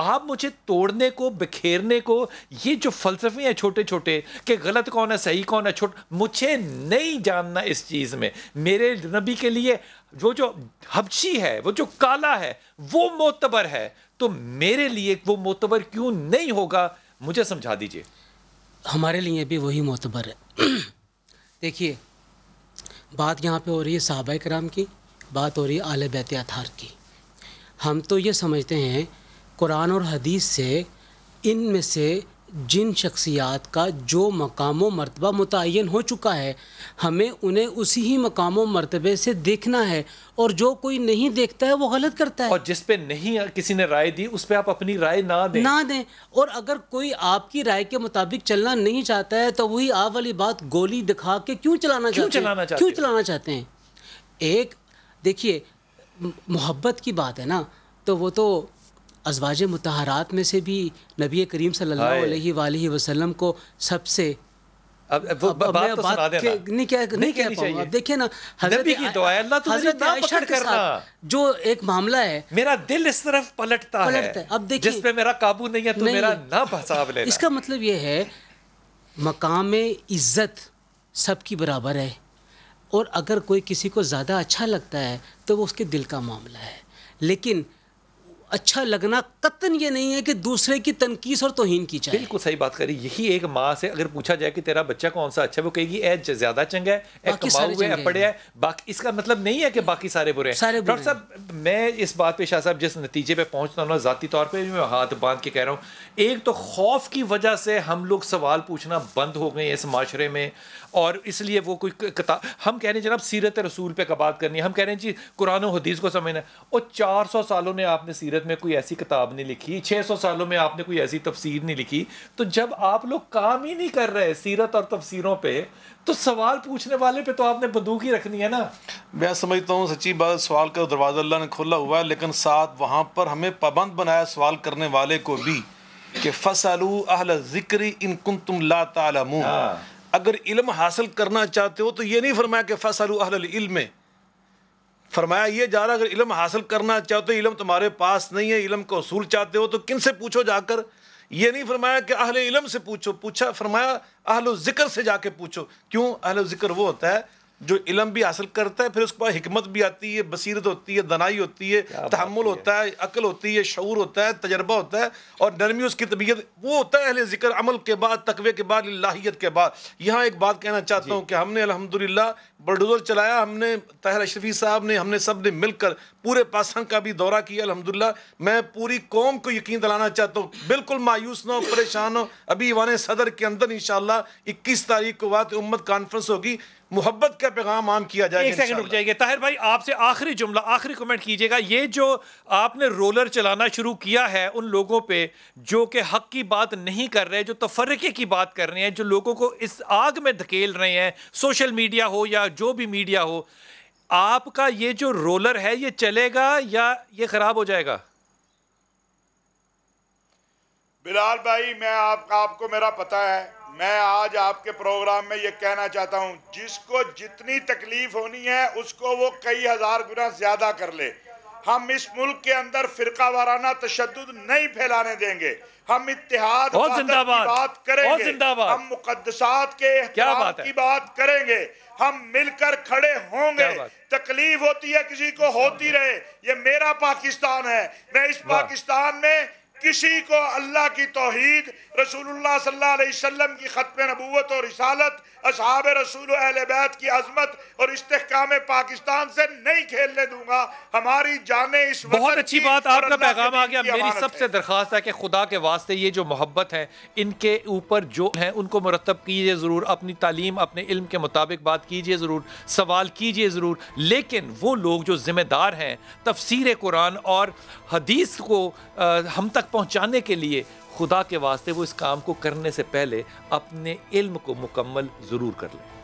S2: آپ مجھے توڑنے کو، بکھیرنے کو، یہ جو فلسفے ہیں چھوٹے چھوٹے کہ غلط کون ہے صحیح کون ہے، مجھے نہیں جاننا اس چیز میں۔ میرے نبی کے لیے وہ جو حبشی ہے، وہ جو کالا ہے، وہ معتبر ہے، تو میرے لیے وہ معتبر کیوں نہیں ہوگا؟ مجھے سمجھا دیجئے۔
S3: ہمارے لیے بھی وہی معتبر ہے۔ دیکھیے بات یہاں پہ ہو رہی ہے صحابہ کرام کی، بات ہو رہی ہے اہل بیت اطہار کی۔ ہم تو یہ سمجھتے ہیں قرآن اور حدیث سے ان میں سے جن شخصیات کا جو مقام و مرتبہ متعین ہو چکا ہے، ہمیں انہیں اسی ہی مقام و مرتبے سے دیکھنا ہے، اور جو کوئی نہیں دیکھتا ہے وہ غلط کرتا ہے۔
S2: اور جس پہ نہیں کسی نے رائے دی اس پہ آپ اپنی رائے نہ دیں۔
S3: اور اگر کوئی آپ کی رائے کے مطابق چلنا نہیں چاہتا ہے تو وہی آپ والی بات گولی دکھا کے کیوں چلانا چاہتے ہیں؟ ایک دیکھیے محبت کی بات ہے نا، تو وہ تو ازواج مطہرات میں سے بھی نبی کریم صلی اللہ علیہ وآلہ وسلم کو سب سے
S2: بات تو سنا دینا
S3: نہیں کہہ پاؤں. اب دیکھیں نا
S2: نبی کی دعا ہے اللہ تمہیں
S3: حضرت
S2: نہ
S3: عائشہ
S2: پکڑ
S3: کے
S2: کرنا.
S3: ساتھ جو ایک معاملہ ہے
S2: میرا دل اس طرف پلٹتا ہے
S3: اب دیکھیں
S2: جس پہ میرا قابو نہیں ہے تو میرا نہ حساب لینا.
S3: اس کا مطلب یہ ہے مقام عزت سب کی برابر ہے، اور اگر کوئی کسی کو زیادہ اچھا لگتا ہے تو وہ اس کے دل کا معاملہ ہے، لیکن اچھا لگنا قطعاً یہ نہیں ہے کہ دوسرے کی تنقیص اور توہین کی جائے.
S2: بالکل صحیح بات کری. یہی ایک ماں سے اگر پوچھا جائے کہ تیرا بچہ کون سا اچھا ہے، وہ کہے گی اے زیادہ چنگا ہے، اے کماؤ ہے، اے پڑھیا ہے. باقی اس کا مطلب نہیں ہے کہ باقی سارے برے ہیں. ڈاکٹر صاحب میں اس بات پہ شاہ صاحب جس نتیجے پہ پہنچتا ہوں نا، ذاتی طور پہ میں ہاتھ باندھ کے کہہ رہا ہوں، ایک تو خوف کی وجہ سے ہم لوگ سوال پوچھنا بند ہو گئے ہیں اس معاشرے میں، اور اس لیے وہ کوئی کتاب ہم کہہ رہے ہیں جناب سیرت رسول پہ بات کرنی ہے، ہم کہہ رہے ہیں جی قرآن و حدیث کو سمجھنا ہے. اور 400 سالوں میں آپ نے سیرت میں کوئی ایسی کتاب نہیں لکھی، 600 سالوں میں آپ نے کوئی ایسی تفسیر نہیں لکھی. تو جب آپ لوگ کام ہی نہیں کر رہے سیرت اور تفسیروں پہ، تو سوال پوچھنے والے پہ تو آپ نے بندوق ہی رکھنی ہے نا.
S4: میں سمجھتا ہوں سچی بات، سوال کا دروازہ اللہ نے کھولا ہوا ہے، لیکن ساتھ وہاں پر ہمیں پابند بنایا سوال کرنے والے کو بھی کہ فَاسْأَلُوا أَهْلَ الذِّكْرِ إِن كُنتُمْ لَا تَعْلَمُونَ. اگر علم حاصل کرنا چاہتے ہو تو یہ نہیں فرمایا کہ فَاسْأَلُوا أَهْلَ الْعِلْمِ، فرمایا یہ جا رہا اگر علم حاصل کرنا چاہتے ہو، علم تمہارے پاس نہیں ہے، علم کا اصول چاہتے ہو تو کن سے پوچھو جا کر. یہ نہیں فرمایا کہ اہل علم سے پوچھو، پوچھا فرمایا اہل الذکر سے جا کے پوچھو. کیوں؟ اہل الذکر وہ ہوتا ہے جو علم بھی حاصل کرتا ہے، پھر اس کے بعد حکمت بھی آتی ہے، بصیرت ہوتی ہے، دنائی ہوتی ہے، تحمل ہوتا ہے، عقل ہوتی ہے، شعور ہوتا ہے، تجربہ ہوتا ہے، اور نرمی اس کی طبیعت. وہ ہوتا ہے اہل ذکر، عمل کے بعد، تقوی کے بعد، اللہیت کے بعد. یہاں ایک بات کہنا چاہتا ہوں کہ ہم نے الحمدللہ بلڈوزر چلایا، ہم نے طاہر اشرفی صاحب نے، ہم نے سب نے مل کر پورے پاکستان کا بھی دورہ کیا الحمدللہ. میں پوری قوم کو یقین دلانا چاہتا ہوں، بالکل مایوس نہ ہو، پریشان ہو. ابھی ایوان صدر کے اندر انشاءاللہ 21 تاریخ کو وقت امت کانفرنس ہوگی، محبت کا پیغام عام کیا جائے گا.
S2: ایک سیکنڈ رک جائیے گا طاہر بھائی، آپ سے آخری جملہ، آخری کمنٹ کیجیے گا. یہ جو آپ نے رولر چلانا شروع کیا ہے ان لوگوں پہ جو کہ حق کی بات نہیں کر رہے، جو تفرقے کی بات کر رہے ہیں، جو لوگوں کو اس آگ میں دھکیل رہے ہیں، سوشل میڈیا ہو یا جو بھی میڈیا ہو، آپ کا یہ جو رولر ہے یہ چلے گا یا یہ خراب ہو جائے گا؟
S1: بلال بھائی، میں آپ کو میرا پتہ ہے، میں آج آپ کے پروگرام میں یہ کہنا چاہتا ہوں، جس کو جتنی تکلیف ہونی ہے اس کو وہ کئی ہزار گنا زیادہ کر لے. ہم اس ملک کے اندر فرقہ وارانہ تشدد نہیں پھیلانے دیں گے. ہم اتحاد وحدت کی بات کریں گے، ہم مقدسات کے احترام کی بات کریں گے، ہم مل کر کھڑے ہوں گے. تکلیف ہوتی ہے کسی کو، ہوتی رہے. یہ میرا پاکستان ہے. میں اس پاکستان میں کسی کو اللہ کی توحید، رسول اللہ صلی اللہ علیہ وسلم کی ختم نبوت اور رسالت، اصحاب رسول و اہل بیت کی عظمت اور استحکام پاکستان سے نہیں کھیلنے دوں گا. ہماری جانیں اس وطن کی،
S2: بہت اچھی بات، آپ کا پیغام آ گیا. میری سب سے درخواست ہے کہ خدا کے واسطے یہ جو محبت ہے ان کے اوپر جو ہیں ان کو مرتب کیجئے ضرور. اپنی تعلیم، اپنے علم کے مطابق بات کیجئے ضرور، سوال کیجئے ضرور. لیکن وہ لوگ جو ذمہ دار ہیں تفسیر قرآن اور حدیث کو ہم تک پہنچانے کے لیے، خدا کے واسطے وہ اس کام کو کرنے سے پہلے اپنے علم کو مکمل ضرور کر لیں.